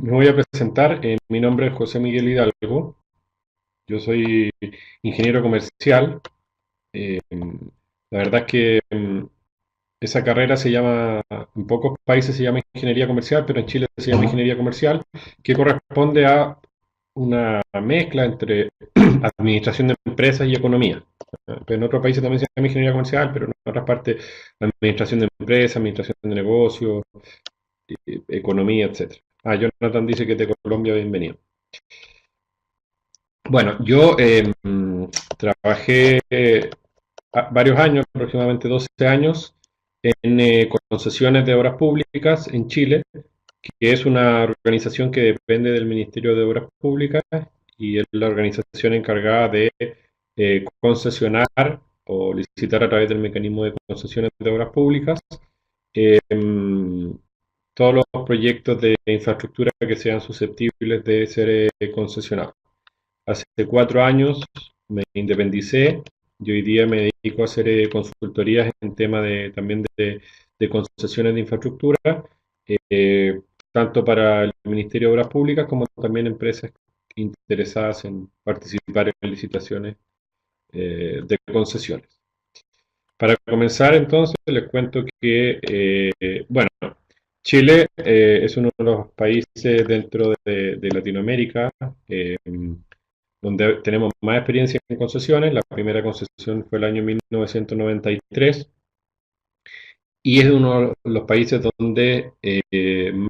Me voy a presentar. Mi nombre es José Miguel Hidalgo. Yo soy ingeniero comercial. La verdad es que esa carrera se llama, en pocos países se llama ingeniería comercial, pero en Chile se llama ingeniería comercial, que corresponde a una mezcla entre administración de empresas y economía. Pero en otros países también se llama ingeniería comercial, pero en otras partes administración de empresas, administración de negocios, economía, etcétera. Jonathan dice que es de Colombia, bienvenido. Bueno, yo trabajé varios años, aproximadamente 12 años, en concesiones de obras públicas en Chile, que es una organización que depende del Ministerio de Obras Públicas y es la organización encargada de concesionar o licitar a través del mecanismo de concesiones de obras públicas eh, todos los proyectos de infraestructura que sean susceptibles de ser concesionados. Hace 4 años me independicé y hoy día me dedico a hacer consultorías en tema también de concesiones de infraestructura, eh, tanto para el Ministerio de Obras Públicas como también empresas interesadas en participar en licitaciones de concesiones. Para comenzar entonces les cuento que, bueno, Chile es uno de los países dentro de Latinoamérica donde tenemos más experiencia en concesiones. La primera concesión fue el año 1993 y es uno de los países donde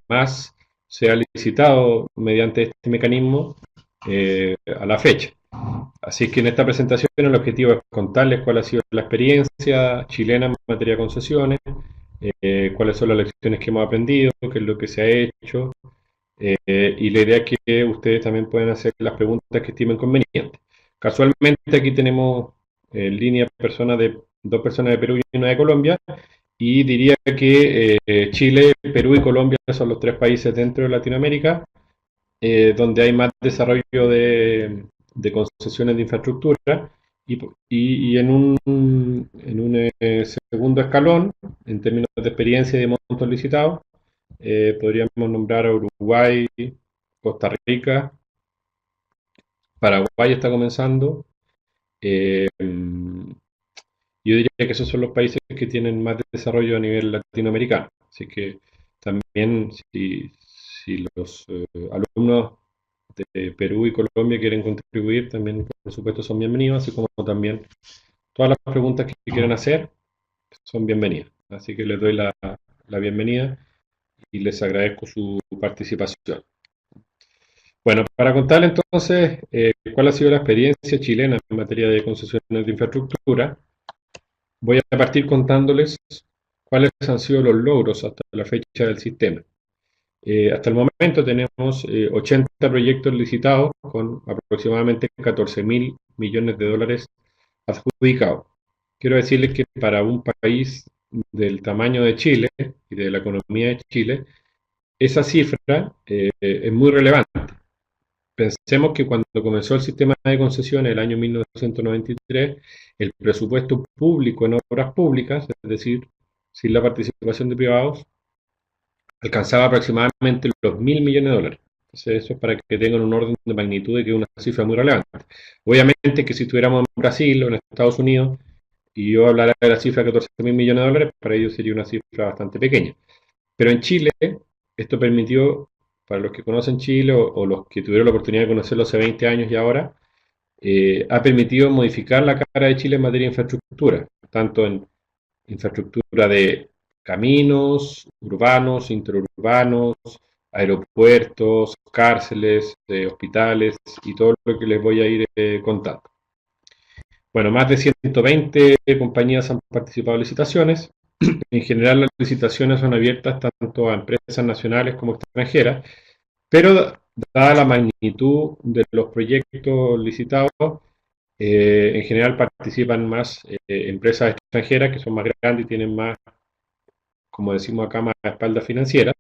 más se ha licitado mediante este mecanismo a la fecha. Así que en esta presentación el objetivo es contarles cuál ha sido la experiencia chilena en materia de concesiones, cuáles son las lecciones que hemos aprendido, qué es lo que se ha hecho, y la idea es que ustedes también pueden hacer las preguntas que estimen convenientes. Casualmente aquí tenemos en línea dos personas de Perú y una de Colombia, y diría que Chile, Perú y Colombia son los tres países dentro de Latinoamérica donde hay más desarrollo de concesiones de infraestructura y en un segundo escalón, en términos de experiencia y de montos licitados, podríamos nombrar a Uruguay, Costa Rica, Paraguay está comenzando. Yo diría que esos son los países que tienen más desarrollo a nivel latinoamericano. Así que también si los alumnos de Perú y Colombia quieren contribuir, también por supuesto son bienvenidos, así como también todas las preguntas que quieran hacer son bienvenidas. Así que les doy la bienvenida y les agradezco su participación. Bueno, para contarles entonces cuál ha sido la experiencia chilena en materia de concesiones de infraestructura, voy a partir contándoles cuáles han sido los logros hasta la fecha del sistema. Hasta el momento tenemos 80 proyectos licitados con aproximadamente 14 mil millones de dólares adjudicados. Quiero decirles que para un país del tamaño de Chile y de la economía de Chile, esa cifra es muy relevante. Pensemos que cuando comenzó el sistema de concesiones el año 1993, el presupuesto público en obras públicas, es decir, sin la participación de privados, alcanzaba aproximadamente los 1.000 millones de dólares. Entonces, eso es para que tengan un orden de magnitud de que es una cifra muy relevante. Obviamente que si estuviéramos en Brasil o en Estados Unidos y yo hablara de la cifra de 14 mil millones de dólares, para ellos sería una cifra bastante pequeña. Pero en Chile, esto permitió, para los que conocen Chile o los que tuvieron la oportunidad de conocerlo hace 20 años y ahora, ha permitido modificar la cara de Chile en materia de infraestructura, tanto en infraestructura de caminos urbanos, interurbanos, aeropuertos, cárceles, hospitales y todo lo que les voy a ir contando. Bueno, más de 120 compañías han participado en licitaciones. En general, las licitaciones son abiertas tanto a empresas nacionales como extranjeras, pero dada la magnitud de los proyectos licitados, en general participan más empresas extranjeras que son más grandes y tienen más, como decimos acá, más espaldas financieras.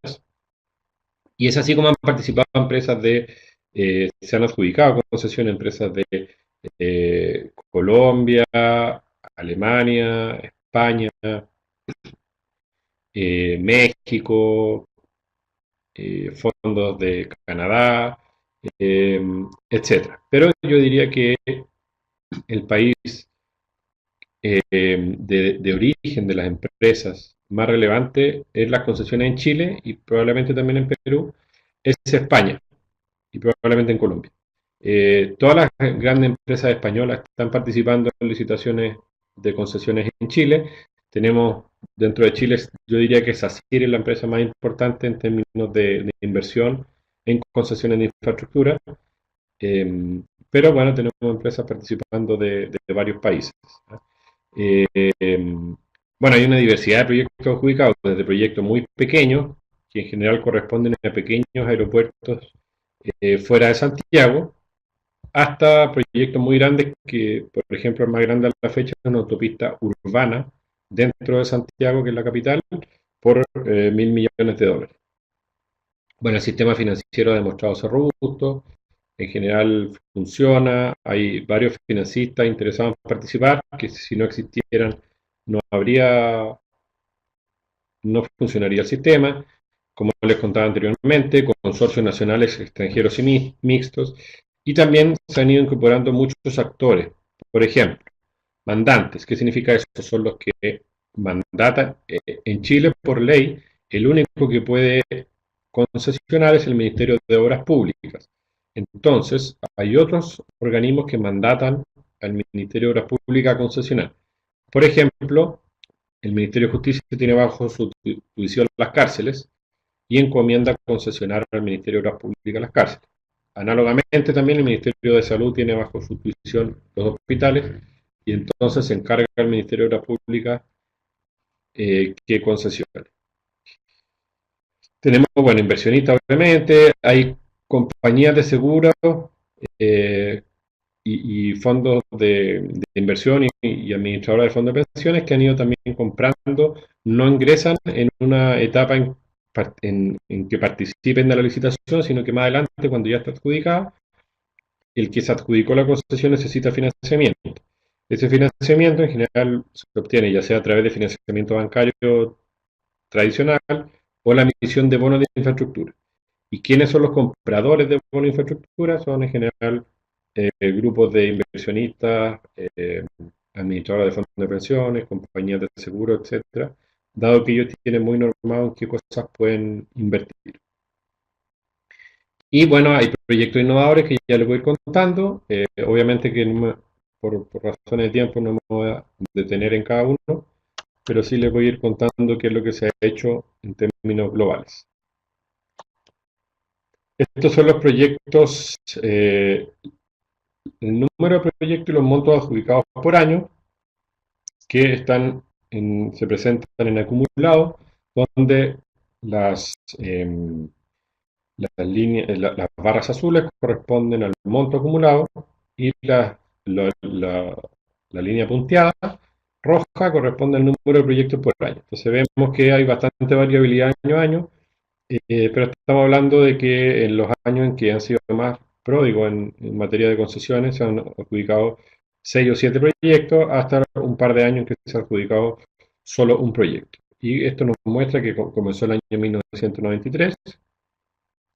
Y es así como han participado empresas se han adjudicado concesiones empresas de Colombia, Alemania, España, México, fondos de Canadá, eh, etcétera. Pero yo diría que el país de origen de las empresas más relevante es las concesiones en Chile y probablemente también en Perú, es España y probablemente en Colombia. Todas las grandes empresas españolas están participando en licitaciones de concesiones en Chile. Tenemos dentro de Chile, yo diría que SACIR es la empresa más importante en términos de inversión en concesiones de infraestructura. Eh, pero bueno, tenemos empresas participando de varios países. Eh, bueno, hay una diversidad de proyectos adjudicados, desde proyectos muy pequeños, que en general corresponden a pequeños aeropuertos fuera de Santiago, hasta proyectos muy grandes que, por ejemplo, el más grande a la fecha es una autopista urbana dentro de Santiago, que es la capital, por 1.000 millones de dólares. Bueno, el sistema financiero ha demostrado ser robusto, en general funciona, hay varios financistas interesados en participar, que si no existieran no habría, no funcionaría el sistema. Como les contaba anteriormente, consorcios nacionales, extranjeros y mixtos, y también se han ido incorporando muchos actores. Por ejemplo, mandantes. ¿Qué significa eso? Son los que mandatan. En Chile, por ley, el único que puede concesionar es el Ministerio de Obras Públicas. Entonces, hay otros organismos que mandatan al Ministerio de Obras Públicas a concesionar. Por ejemplo, el Ministerio de Justicia tiene bajo su jurisdicción las cárceles y encomienda concesionar al Ministerio de Obras Públicas las cárceles. Análogamente, también el Ministerio de Salud tiene bajo su jurisdicción los hospitales y entonces se encarga al Ministerio de Obras Públicas que concesione. Tenemos, bueno, inversionistas, obviamente, hay compañías de seguros eh, y fondos de inversión y administradoras de fondos de pensiones que han ido también comprando, no ingresan en una etapa en que participen de la licitación, sino que más adelante, cuando ya está adjudicada, el que se adjudicó la concesión necesita financiamiento. Ese financiamiento en general se obtiene ya sea a través de financiamiento bancario tradicional o la emisión de bonos de infraestructura. ¿Y quiénes son los compradores de bonos de infraestructura? Son en general grupos de inversionistas, administradoras de fondos de pensiones, compañías de seguro, etcétera, dado que ellos tienen muy normado en qué cosas pueden invertir. Y bueno, hay proyectos innovadores que ya les voy a ir contando. Obviamente que por razones de tiempo no me voy a detener en cada uno, pero sí les voy a ir contando qué es lo que se ha hecho en términos globales. Estos son los proyectos, el número de proyectos y los montos adjudicados por año que se presentan en acumulado, donde las, las barras azules corresponden al monto acumulado y la línea punteada roja corresponde al número de proyectos por año. Entonces vemos que hay bastante variabilidad año a año, pero estamos hablando de que en los años en que han sido más pródigos en materia de concesiones se han adjudicado 6 o 7 proyectos hasta un par de años en que se ha adjudicado solo un proyecto. Y esto nos muestra que comenzó el año 1993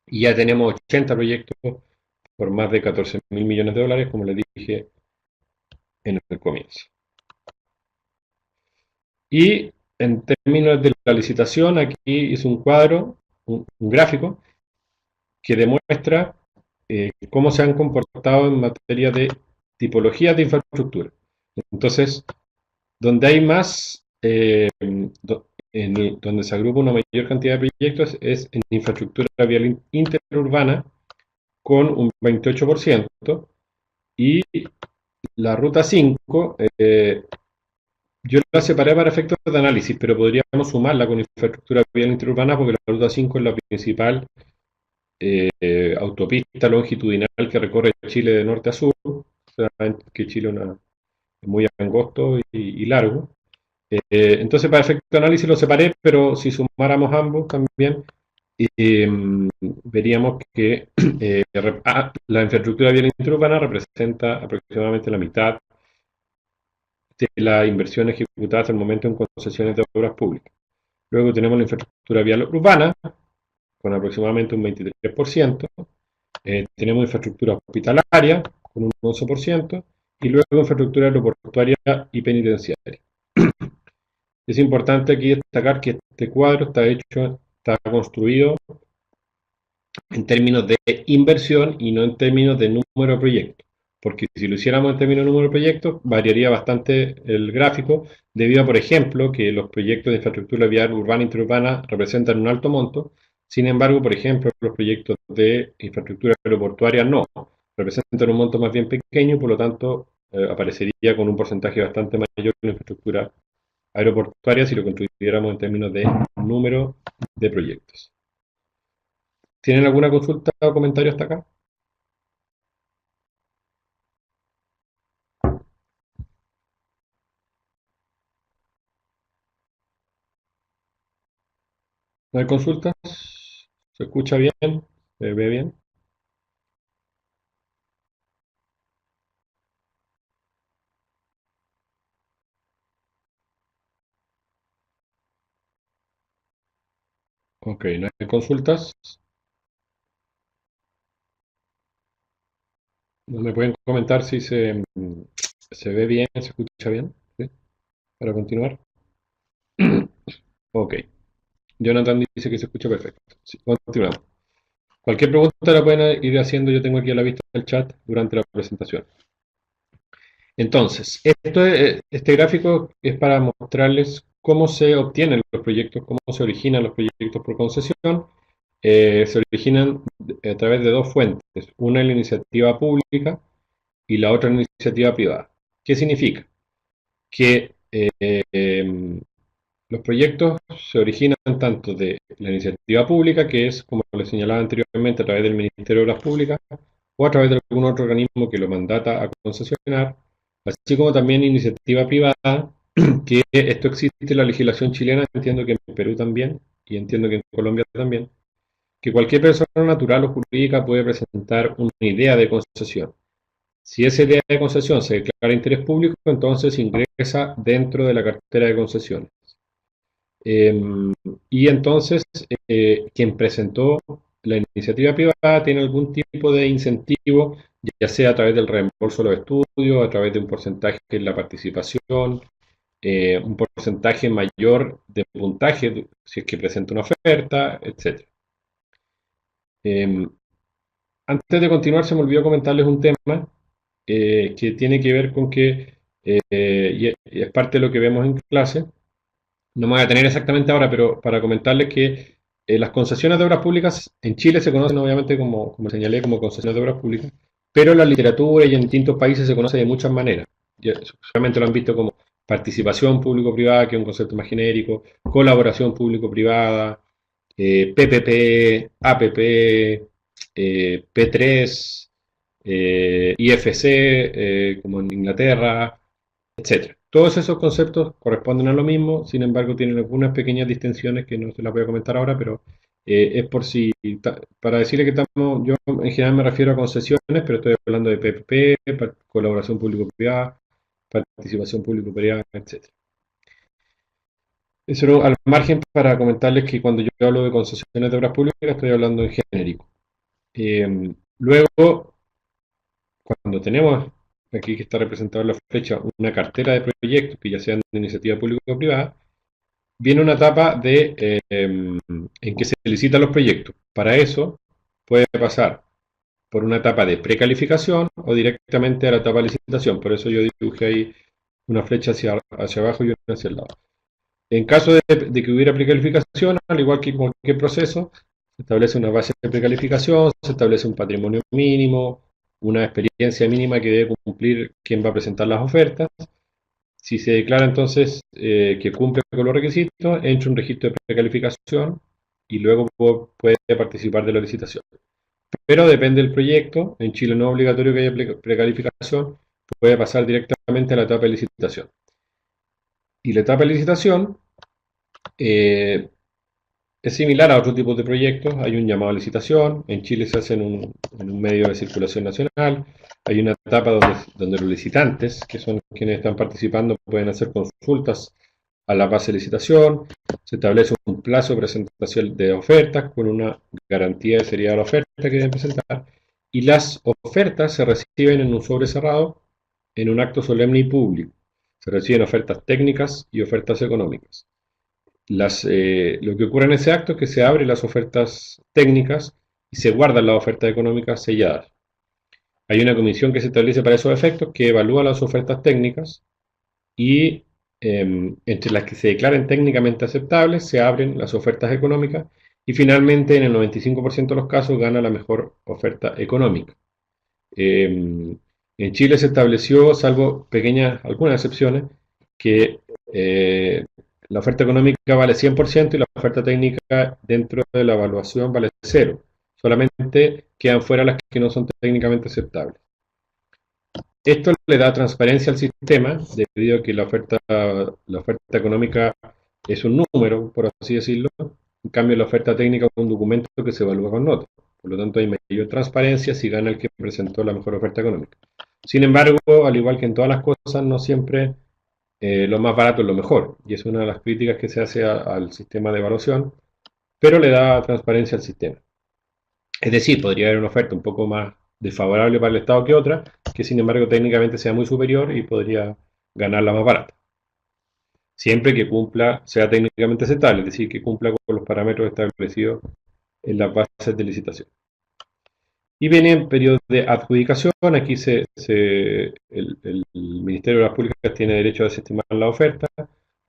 y ya tenemos 80 proyectos por más de 14.000 millones de dólares, como les dije en el comienzo. Y en términos de la licitación, aquí hice un cuadro, un gráfico, que demuestra cómo se han comportado en materia de tipologías de infraestructura. Entonces, donde hay más, donde se agrupa una mayor cantidad de proyectos es en infraestructura vial interurbana con un 28% y la ruta 5, yo la separé para efectos de análisis, pero podríamos sumarla con infraestructura vial interurbana porque la ruta 5 es la principal autopista longitudinal que recorre Chile de norte a sur, o sea, que Chile es muy angosto y largo. Entonces, para efecto de análisis lo separé, pero si sumáramos ambos también, veríamos que la infraestructura vial interurbana representa aproximadamente la mitad de la inversión ejecutada hasta el momento en concesiones de obras públicas. Luego tenemos la infraestructura vial urbana, con aproximadamente un 23%. Tenemos infraestructura hospitalaria con un 11% y luego infraestructura aeroportuaria y penitenciaria. Es importante aquí destacar que este cuadro está construido en términos de inversión y no en términos de número de proyectos. Porque si lo hiciéramos en términos de número de proyectos, variaría bastante el gráfico, debido a, por ejemplo, que los proyectos de infraestructura vial urbana e interurbana representan un alto monto. Sin embargo, por ejemplo, los proyectos de infraestructura aeroportuaria no, representan un monto más bien pequeño, por lo tanto, aparecería con un porcentaje bastante mayor en infraestructura aeroportuaria si lo construyéramos en términos de número de proyectos. ¿Tienen alguna consulta o comentario hasta acá? ¿No hay consultas? ¿Se escucha bien? ¿Se ve bien? Ok, ¿no hay consultas? ¿No me pueden comentar si se ve bien, se escucha bien? ¿Sí? Para continuar. Ok. Jonathan dice que se escucha perfecto. Sí, continuamos. Cualquier pregunta la pueden ir haciendo, yo tengo aquí a la vista el chat durante la presentación. Entonces, este gráfico es para mostrarles cómo se obtienen los proyectos, cómo se originan los proyectos por concesión. Se originan a través de dos fuentes, una es la iniciativa pública y la otra es la iniciativa privada. ¿Qué significa? Que los proyectos se originan tanto de la iniciativa pública, que es, como les señalaba anteriormente, a través del Ministerio de Obras Públicas, o a través de algún otro organismo que lo mandata a concesionar, así como también iniciativa privada, que esto existe en la legislación chilena, entiendo que en Perú también, y entiendo que en Colombia también, que cualquier persona natural o jurídica puede presentar una idea de concesión. Si esa idea de concesión se declara interés público, entonces ingresa dentro de la cartera de concesiones. Y entonces, quien presentó la iniciativa privada tiene algún tipo de incentivo, ya sea a través del reembolso de los estudios, a través de un porcentaje en la participación, un porcentaje mayor de puntaje si es que presenta una oferta, etc. Antes de continuar, se me olvidó comentarles un tema que tiene que ver con que, y es parte de lo que vemos en clase. No me voy a detener exactamente ahora, pero para comentarles que las concesiones de obras públicas en Chile se conocen obviamente como señalé, como concesiones de obras públicas, pero en la literatura y en distintos países se conoce de muchas maneras. Solamente lo han visto como participación público-privada, que es un concepto más genérico, colaboración público-privada, PPP, APP, P3, IFC, como en Inglaterra, etcétera. Todos esos conceptos corresponden a lo mismo, sin embargo tienen algunas pequeñas distinciones que no se las voy a comentar ahora, pero es por si, para decirle que estamos, yo en general me refiero a concesiones, pero estoy hablando de PPP, colaboración público-privada, participación público-privada, etcétera. Eso era al margen para comentarles que cuando yo hablo de concesiones de obras públicas estoy hablando en genérico. Luego, cuando tenemos aquí que está representado en la flecha una cartera de proyectos que ya sean de iniciativa pública o privada, viene una etapa en que se licitan los proyectos. Para eso puede pasar por una etapa de precalificación o directamente a la etapa de licitación. Por eso yo dibujé ahí una flecha hacia abajo y una hacia el lado. En caso de que hubiera precalificación, al igual que cualquier proceso, se establece una base de precalificación, se establece un patrimonio mínimo, una experiencia mínima que debe cumplir quien va a presentar las ofertas. Si se declara entonces que cumple con los requisitos, entra un registro de precalificación y luego puede participar de la licitación. Pero depende del proyecto, en Chile no es obligatorio que haya precalificación, puede pasar directamente a la etapa de licitación. Y la etapa de licitación eh, es similar a otros tipos de proyectos, hay un llamado a licitación, en Chile se hace en un medio de circulación nacional, hay una etapa donde los licitantes, que son quienes están participando, pueden hacer consultas a la base de licitación, se establece un plazo de presentación de ofertas con una garantía de seriedad de la oferta que deben presentar, y las ofertas se reciben en un sobre cerrado en un acto solemne y público. Se reciben ofertas técnicas y ofertas económicas. Lo que ocurre en ese acto es que se abren las ofertas técnicas y se guardan las ofertas económicas selladas. Hay una comisión que se establece para esos efectos que evalúa las ofertas técnicas y entre las que se declaren técnicamente aceptables se abren las ofertas económicas y finalmente en el 95% de los casos gana la mejor oferta económica. En Chile se estableció, salvo algunas excepciones, que la oferta económica vale 100% y la oferta técnica dentro de la evaluación vale cero. Solamente quedan fuera las que no son técnicamente aceptables. Esto le da transparencia al sistema, debido a que la oferta económica es un número, por así decirlo. En cambio, la oferta técnica es un documento que se evalúa con notas. Por lo tanto, hay mayor transparencia si gana el que presentó la mejor oferta económica. Sin embargo, al igual que en todas las cosas, no siempre lo más barato es lo mejor. Y es una de las críticas que se hace al sistema de evaluación, pero le da transparencia al sistema. Es decir, podría haber una oferta un poco más desfavorable para el Estado que otra, que sin embargo técnicamente sea muy superior y podría ganar la más barata. Siempre que sea técnicamente aceptable, es decir, que cumpla con los parámetros establecidos en las bases de licitación. Y viene el periodo de adjudicación. Aquí el Ministerio de las Públicas tiene derecho a desestimar la oferta,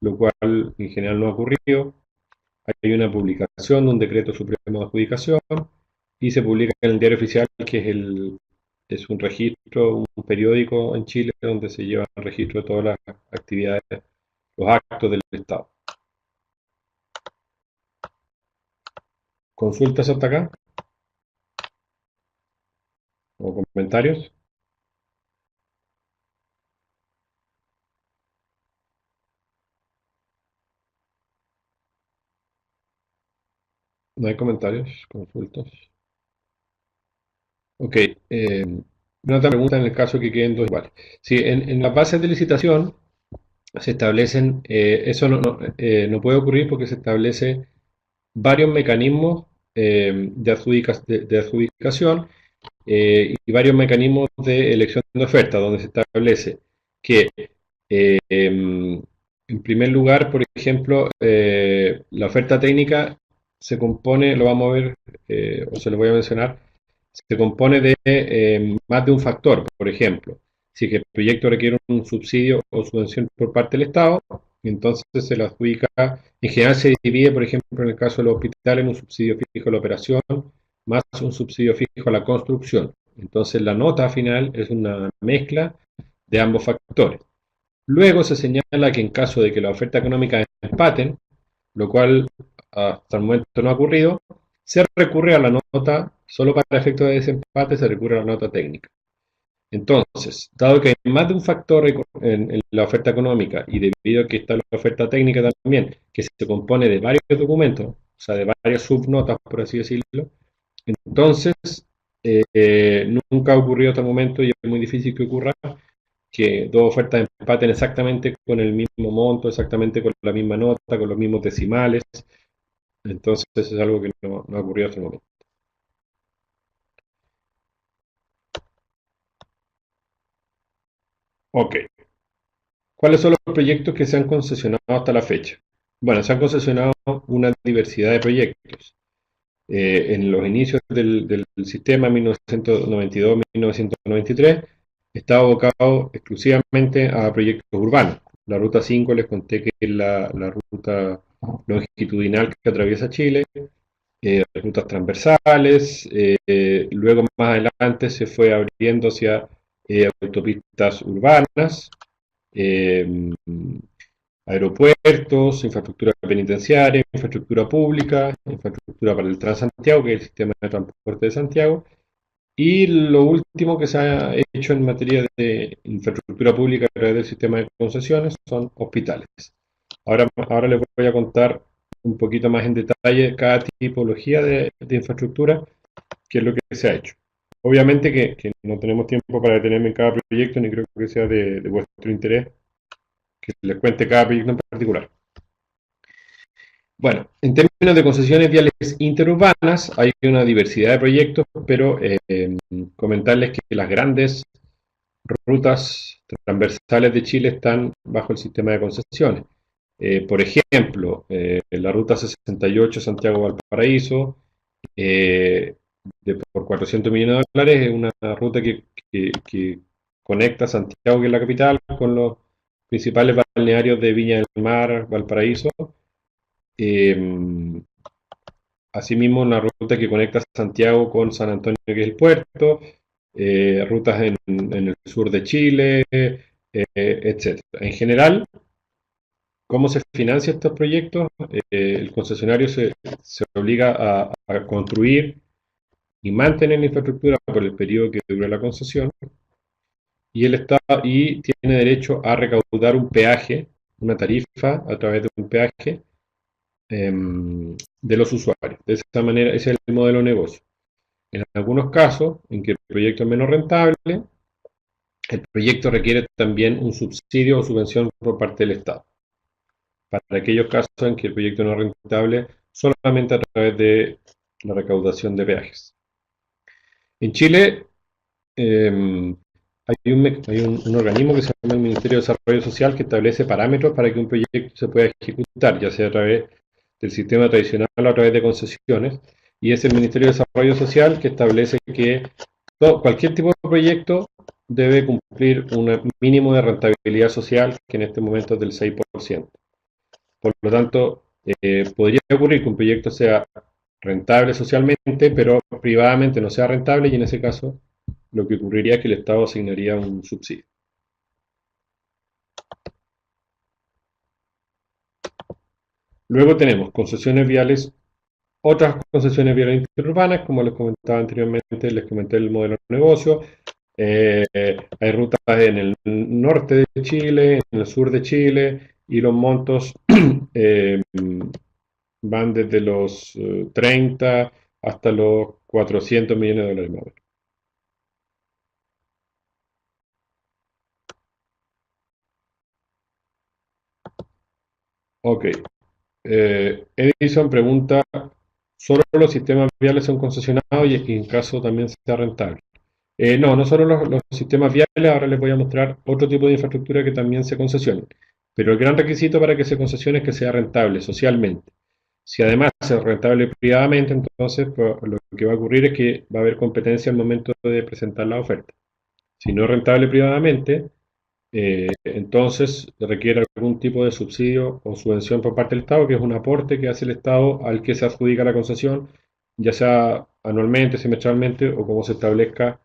lo cual en general no ha ocurrido. Hay una publicación de un decreto supremo de adjudicación y se publica en el Diario Oficial, que es un registro, un periódico en Chile donde se lleva el registro de todas las actividades, los actos del Estado. ¿Consultas hasta acá? ¿O comentarios? ¿No hay comentarios? ¿Consultas? Ok. Una otra pregunta en el caso que queden dos iguales. Sí, en las bases de licitación se establecen, eso no puede ocurrir porque se establece varios mecanismos de adjudicación y varios mecanismos de elección de oferta, donde se establece que, en primer lugar, por ejemplo, la oferta técnica se compone, lo vamos a ver, o se lo voy a mencionar, se compone de más de un factor. Por ejemplo, si el proyecto requiere un subsidio o subvención por parte del Estado, entonces se lo adjudica. En general se divide, por ejemplo, en el caso de los hospitales, en un subsidio fijo a la operación más un subsidio fijo a la construcción. Entonces la nota final es una mezcla de ambos factores. Luego se señala que en caso de que la oferta económica empaten, lo cual hasta el momento no ha ocurrido, se recurre a la nota, solo para efectos de desempate se recurre a la nota técnica. Entonces, dado que hay más de un factor en la oferta económica y debido a que está la oferta técnica también, que se compone de varios documentos, o sea, de varias subnotas, por así decirlo, entonces nunca ha ocurrido hasta el momento y es muy difícil que ocurra que dos ofertas empaten exactamente con el mismo monto, exactamente con la misma nota, con los mismos decimales. Entonces es algo que no ha ocurrido hasta el momento. Ok. ¿Cuáles son los proyectos que se han concesionado hasta la fecha? Bueno, se han concesionado una diversidad de proyectos. En los inicios del sistema 1992-1993 estaba abocado exclusivamente a proyectos urbanos. La ruta 5 les conté que es la ruta longitudinal que atraviesa Chile, rutas transversales, luego más adelante se fue abriendo hacia autopistas urbanas, eh, aeropuertos, infraestructura penitenciaria, infraestructura pública, infraestructura para el Transantiago, que es el sistema de transporte de Santiago, y lo último que se ha hecho en materia de infraestructura pública a través del sistema de concesiones son hospitales. Ahora les voy a contar un poquito más en detalle cada tipología de infraestructura, qué es lo que se ha hecho. Obviamente que no tenemos tiempo para detenerme en cada proyecto, ni creo que sea de vuestro interés que les cuente cada proyecto en particular. Bueno, en términos de concesiones viales interurbanas hay una diversidad de proyectos, pero comentarles que las grandes rutas transversales de Chile están bajo el sistema de concesiones. Por ejemplo, la ruta 68 Santiago-Valparaíso, eh, por 400 millones de dólares, es una ruta que conecta Santiago, que es la capital, con los principales balnearios de Viña del Mar, Valparaíso. Eh, Asimismo, una ruta que conecta Santiago con San Antonio, que es el puerto, rutas en el sur de Chile, etc. En general, ¿cómo se financian estos proyectos? El concesionario se obliga a construir y mantener la infraestructura por el periodo que dura la concesión, y el Estado tiene derecho a recaudar un peaje, una tarifa a través de un peaje de los usuarios. De esa manera, ese es el modelo de negocio. En algunos casos, en que el proyecto es menos rentable, el proyecto requiere también un subsidio o subvención por parte del Estado. Para aquellos casos en que el proyecto no es rentable, solamente a través de la recaudación de peajes. En Chile hay un organismo que se llama el Ministerio de Desarrollo Social, que establece parámetros para que un proyecto se pueda ejecutar, ya sea a través del sistema tradicional o a través de concesiones, y es el Ministerio de Desarrollo Social que establece que cualquier tipo de proyecto debe cumplir un mínimo de rentabilidad social, que en este momento es del 6%. Por lo tanto, podría ocurrir que un proyecto sea rentable socialmente, pero privadamente no sea rentable, y en ese caso lo que ocurriría es que el Estado asignaría un subsidio. Luego tenemos concesiones viales, otras concesiones viales interurbanas, como les comentaba anteriormente, les comenté el modelo de negocio. Hay rutas en el norte de Chile, en el sur de Chile, y los montos van desde los 30 hasta los 400 millones de dólares más o menos. Ok. Edison pregunta, ¿solo los sistemas viales son concesionados y en caso también sea rentable? No, no solo los sistemas viales, ahora les voy a mostrar otro tipo de infraestructura que también se concesiona. Pero el gran requisito para que se concesione es que sea rentable socialmente. Si además es rentable privadamente, entonces pues, lo que va a ocurrir es que va a haber competencia al momento de presentar la oferta. Si no es rentable privadamente, entonces requiere algún tipo de subsidio o subvención por parte del Estado, que es un aporte que hace el Estado al que se adjudica la concesión, ya sea anualmente, semestralmente o como se establezca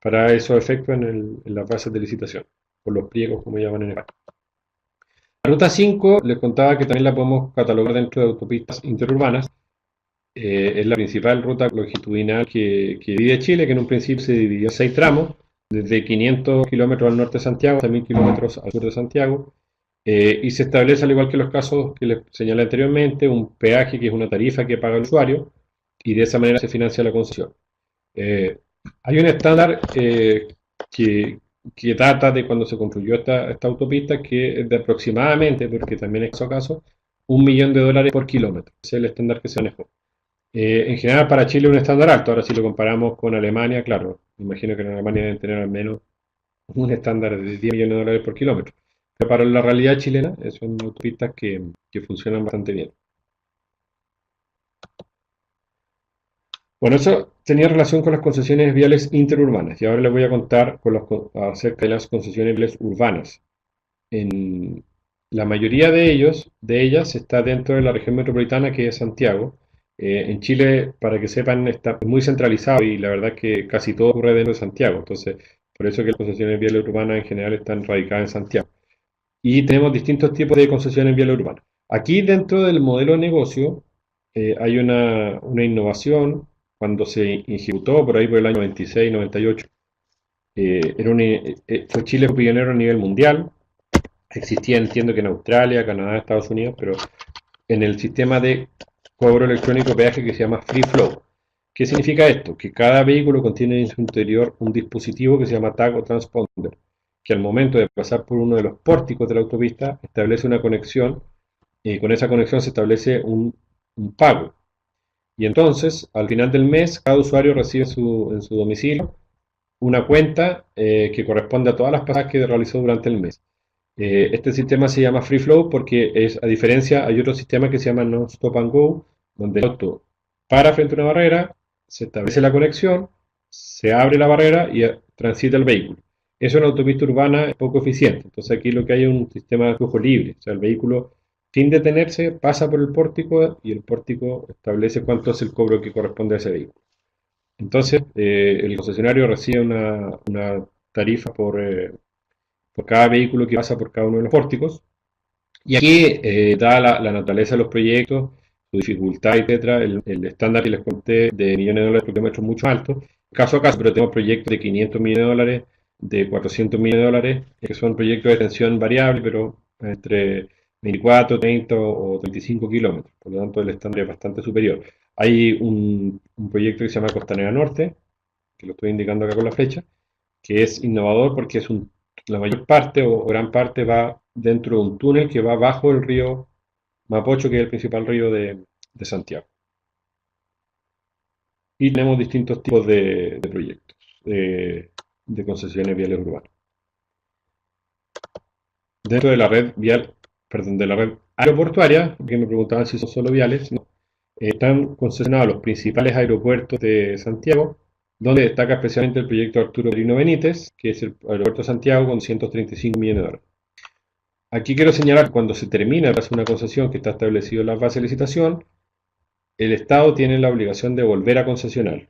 para esos efectos en las bases de licitación, por los pliegos, como llaman en España. La ruta 5 les contaba que también la podemos catalogar dentro de autopistas interurbanas. Es la principal ruta longitudinal que divide Chile, que en un principio se dividió en 6 tramos, desde 500 kilómetros al norte de Santiago hasta 1000 kilómetros al sur de Santiago, y se establece, al igual que los casos que les señalé anteriormente, un peaje, que es una tarifa que paga el usuario, y de esa manera se financia la concesión. Eh, Hay un estándar que, que data de cuando se construyó esta autopista, que es de aproximadamente, porque también es caso, $1 millón por kilómetro. Ese es el estándar que se manejó. En general para Chile es un estándar alto. Ahora si lo comparamos con Alemania, claro, me imagino que en Alemania deben tener al menos un estándar de 10 millones de dólares por kilómetro. Pero para la realidad chilena son autopistas que funcionan bastante bien. Bueno, eso tenía relación con las concesiones viales interurbanas, y ahora les voy a contar acerca de las concesiones viales urbanas. En la mayoría de ellas está dentro de la región metropolitana, que es Santiago. En Chile, para que sepan, está muy centralizado, y la verdad es que casi todo ocurre dentro de Santiago. Entonces, por eso que las concesiones viales urbanas en general están radicadas en Santiago. Y tenemos distintos tipos de concesiones viales urbanas. Aquí, dentro del modelo de negocio, hay una innovación cuando se ejecutó por ahí por el año 96, 98. Fue Chile pionero a nivel mundial. Existía, entiendo que en Australia, Canadá, Estados Unidos, pero en el sistema de cobro electrónico peaje que se llama Free Flow. ¿Qué significa esto? Que cada vehículo contiene en su interior un dispositivo que se llama tag o transponder, que al momento de pasar por uno de los pórticos de la autopista establece una conexión, y con esa conexión se establece un un pago. Y entonces, al final del mes, cada usuario recibe en su domicilio una cuenta que corresponde a todas las pasadas que realizó durante el mes. Este sistema se llama Free Flow porque es, a diferencia, hay otro sistema que se llama Non Stop and Go, donde el auto para frente a una barrera, se establece la conexión, se abre la barrera y transita el vehículo. Eso en la autopista urbana es poco eficiente. Entonces aquí lo que hay es un sistema de flujo libre. O sea, el vehículo, sin detenerse, pasa por el pórtico y el pórtico establece cuánto es el cobro que corresponde a ese vehículo. Entonces, el concesionario recibe una tarifa por cada vehículo que pasa por cada uno de los pórticos. Y aquí, dada la naturaleza de los proyectos, su dificultad, etcétera, el estándar que les conté de millones de dólares por kilómetro es mucho alto, caso a caso, pero tenemos proyectos de 500 millones de dólares, de 400 millones de dólares, que son proyectos de extensión variable, pero entre 24, 30 o 35 kilómetros. Por lo tanto, el estándar es bastante superior. Hay un proyecto que se llama Costanera Norte, que lo estoy indicando acá con la flecha, que es innovador porque la mayor parte o gran parte va dentro de un túnel que va bajo el río Mapocho, que es el principal río de Santiago. Y tenemos distintos tipos de proyectos de concesiones viales urbanas. Dentro de la red vial, perdón, de la red aeroportuaria, que me preguntaban si son solo viales, no, están concesionados los principales aeropuertos de Santiago, donde destaca especialmente el proyecto Arturo Merino Benítez, que es el aeropuerto de Santiago con 135 millones de dólares. Aquí quiero señalar que cuando se termina de hacer una concesión que está establecido en la base de licitación, el Estado tiene la obligación de volver a concesionar.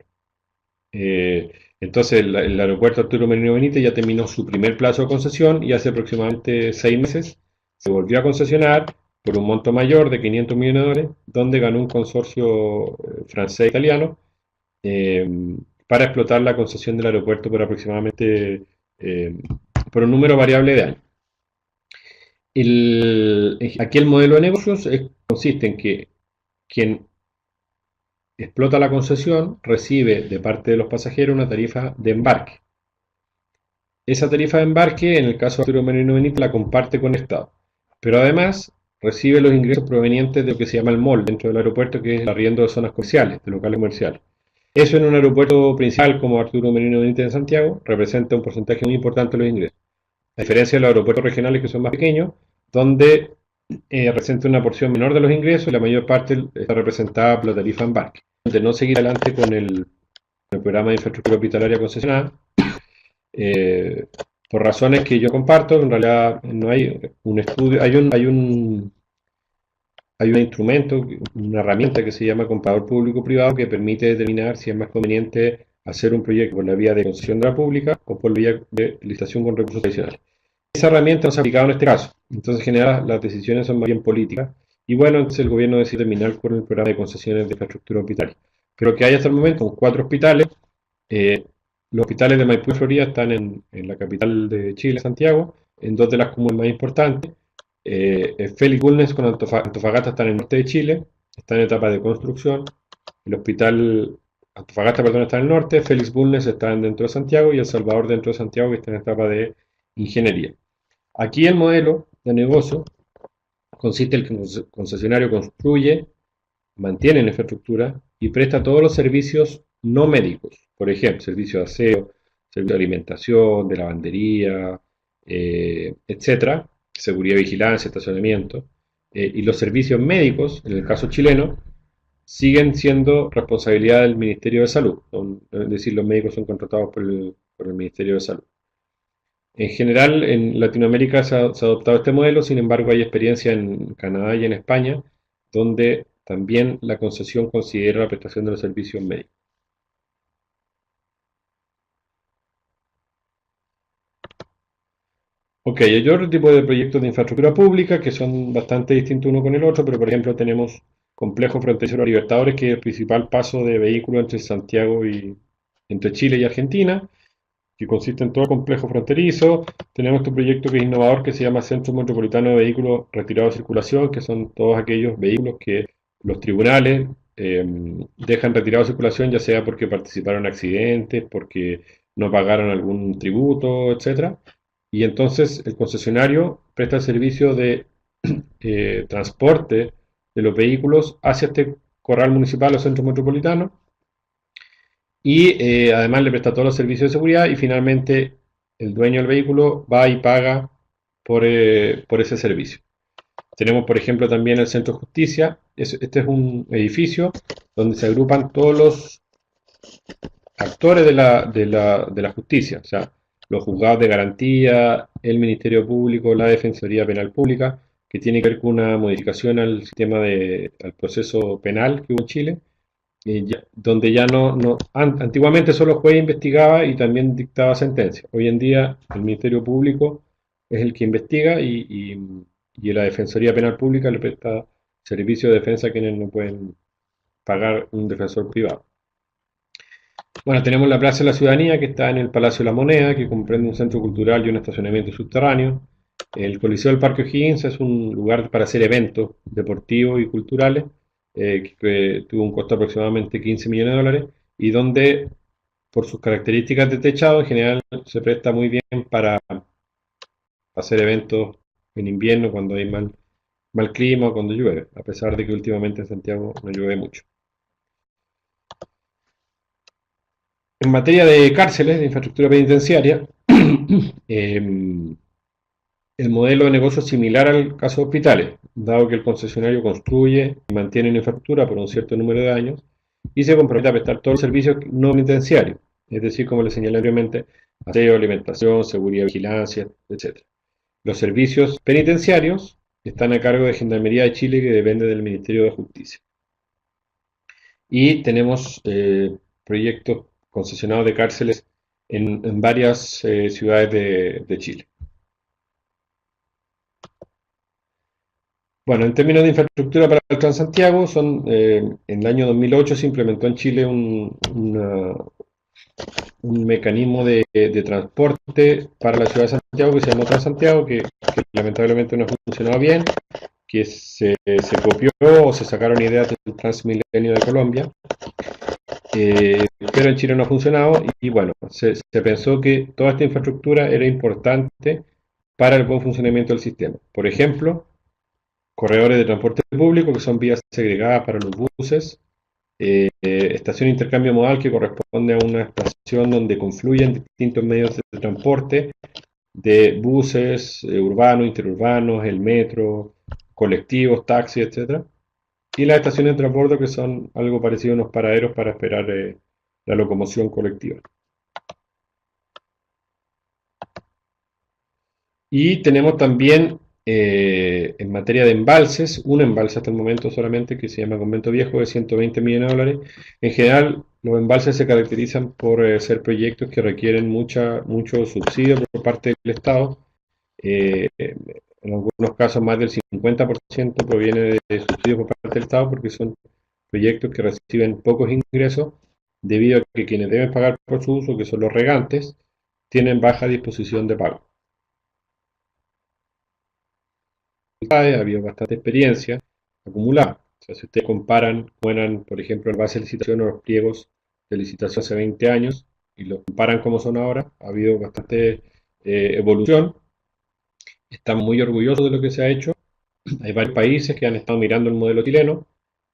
Entonces el aeropuerto Arturo Merino Benítez ya terminó su primer plazo de concesión y hace aproximadamente 6 meses se volvió a concesionar por un monto mayor de 500 millones de dólares, donde ganó un consorcio francés-italiano eh, para explotar la concesión del aeropuerto por aproximadamente por un número variable de años. Aquí el modelo de negocios consiste en que quien explota la concesión recibe de parte de los pasajeros una tarifa de embarque. Esa tarifa de embarque, en el caso de Arturo Merino Benítez, la comparte con el Estado. Pero además recibe los ingresos provenientes de lo que se llama el MOL dentro del aeropuerto, que es el arriendo de zonas comerciales, de locales comerciales. Eso en un aeropuerto principal como Arturo Merino Benítez en Santiago representa un porcentaje muy importante de los ingresos. A diferencia de los aeropuertos regionales que son más pequeños, donde representa una porción menor de los ingresos y la mayor parte está representada por la tarifa embarque. De no seguir adelante con el programa de infraestructura hospitalaria concesionada, eh, por razones que yo comparto, en realidad no hay un estudio, hay un instrumento, una herramienta que se llama comparador público-privado que permite determinar si es más conveniente hacer un proyecto por la vía de concesión de la pública o por la vía de licitación con recursos adicionales. Esa herramienta no se ha aplicado en este caso, entonces en general las decisiones son más bien políticas y bueno, entonces el gobierno decide terminar con el programa de concesiones de infraestructura hospitalaria. Pero que hay hasta el momento con 4 hospitales, eh, los hospitales de Maipú y Florida están en la capital de Chile, Santiago, en dos de las comunas más importantes. Félix Bulnes con Antofagasta están en el norte de Chile, está en etapa de construcción. El hospital Antofagasta, perdón, está en el norte, Félix Bulnes está dentro de Santiago y El Salvador dentro de Santiago, que está en etapa de ingeniería. Aquí el modelo de negocio consiste en que el concesionario construye, mantiene la infraestructura y presta todos los servicios no médicos, por ejemplo, servicio de aseo, servicio de alimentación, de lavandería, etcétera, seguridad, vigilancia, estacionamiento, y los servicios médicos, en el caso chileno, siguen siendo responsabilidad del Ministerio de Salud, es decir, los médicos son contratados por el Ministerio de Salud. En general, en Latinoamérica se ha adoptado este modelo, sin embargo, hay experiencia en Canadá y en España, donde también la concesión considera la prestación de los servicios médicos. Ok, hay otro tipo de proyectos de infraestructura pública que son bastante distintos uno con el otro, pero por ejemplo tenemos Complejo Fronterizo Libertadores, que es el principal paso de vehículos entre Santiago y entre Chile y Argentina, que consiste en todo el complejo fronterizo. Tenemos este proyecto que es innovador, que se llama Centro Metropolitano de Vehículos Retirados de Circulación, que son todos aquellos vehículos que los tribunales dejan retirados de circulación, ya sea porque participaron en accidentes, porque no pagaron algún tributo, etcétera. Y entonces el concesionario presta el servicio de transporte de los vehículos hacia este corral municipal o centro metropolitano y además le presta todos los servicios de seguridad y finalmente el dueño del vehículo va y paga por ese servicio. Tenemos, por ejemplo, también el Centro de Justicia. Este es un edificio donde se agrupan todos los actores de la justicia, o sea, los juzgados de garantía, el Ministerio Público, la Defensoría Penal Pública, que tiene que ver con una modificación al sistema al proceso penal que hubo en Chile, donde ya antiguamente solo el juez investigaba y también dictaba sentencia. Hoy en día el Ministerio Público es el que investiga y la Defensoría Penal Pública le presta servicio de defensa a quienes no pueden pagar un defensor privado. Bueno, tenemos la Plaza de la Ciudadanía que está en el Palacio de la Moneda, que comprende un centro cultural y un estacionamiento subterráneo. El Coliseo del Parque O'Higgins es un lugar para hacer eventos deportivos y culturales, que tuvo un costo de aproximadamente 15 millones de dólares y donde, por sus características de techado, en general se presta muy bien para hacer eventos en invierno cuando hay mal clima o cuando llueve, a pesar de que últimamente en Santiago no llueve mucho. En materia de cárceles, de infraestructura penitenciaria, em, el modelo de negocio es similar al caso de hospitales, dado que el concesionario construye y mantiene una infraestructura por un cierto número de años y se compromete a prestar todos los servicios no penitenciarios, es decir, como les señalé anteriormente, aseo, alimentación, seguridad, vigilancia, etc. Los servicios penitenciarios están a cargo de Gendarmería de Chile, que depende del Ministerio de Justicia. Y tenemos proyectos concesionados de cárceles en varias ciudades de Chile. Bueno, en términos de infraestructura para el Transantiago, en el año 2008 se implementó en Chile un mecanismo de transporte para la ciudad de Santiago que se llama Transantiago, que lamentablemente no ha funcionado bien, que se copió o se sacaron ideas del Transmilenio de Colombia, pero en Chile no ha funcionado y bueno, se pensó que toda esta infraestructura era importante para el buen funcionamiento del sistema. Por ejemplo, corredores de transporte público, que son vías segregadas para los buses, estación de intercambio modal, que corresponde a una estación donde confluyen distintos medios de transporte, de buses urbanos, interurbanos, el metro, colectivos, taxis, etcétera. Y las estaciones de transbordo, que son algo parecido a unos paraderos para esperar la locomoción colectiva. Y tenemos también, en materia de embalses, un embalse hasta el momento solamente que se llama Convento Viejo de 120 millones de dólares. En general, los embalses se caracterizan por ser proyectos que requieren mucho subsidio por parte del Estado. En algunos casos más del 50% proviene de subsidios por parte del Estado porque son proyectos que reciben pocos ingresos debido a que quienes deben pagar por su uso, que son los regantes, tienen baja disposición de pago. Ha habido bastante experiencia acumulada. O sea, si ustedes comparan, eran, por ejemplo, el base de licitación o los pliegos de licitación hace 20 años y los comparan como son ahora, ha habido bastante evolución. Estamos muy orgullosos de lo que se ha hecho. Hay varios países que han estado mirando el modelo chileno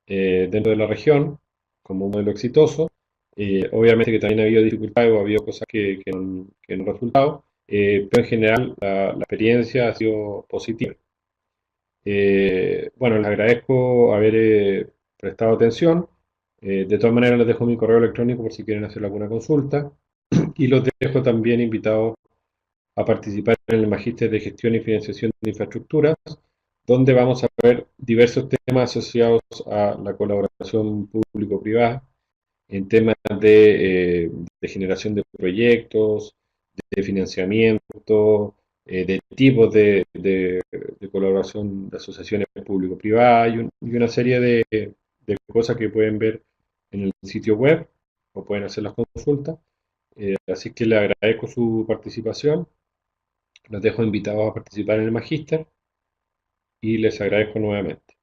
dentro de la región como un modelo exitoso. Obviamente que también ha habido dificultades o ha habido cosas que no han resultado, pero en general la experiencia ha sido positiva. Bueno, les agradezco haber prestado atención. De todas maneras, les dejo mi correo electrónico por si quieren hacer alguna consulta. Y los dejo también invitados a participar en el Magíster de Gestión y Financiación de Infraestructuras, donde vamos a ver diversos temas asociados a la colaboración público-privada, en temas de generación de proyectos, de financiamiento, de tipos de colaboración de asociaciones público-privadas y una serie de cosas que pueden ver en el sitio web o pueden hacer las consultas. Así que les agradezco su participación, los dejo invitados a participar en el Magíster y les agradezco nuevamente.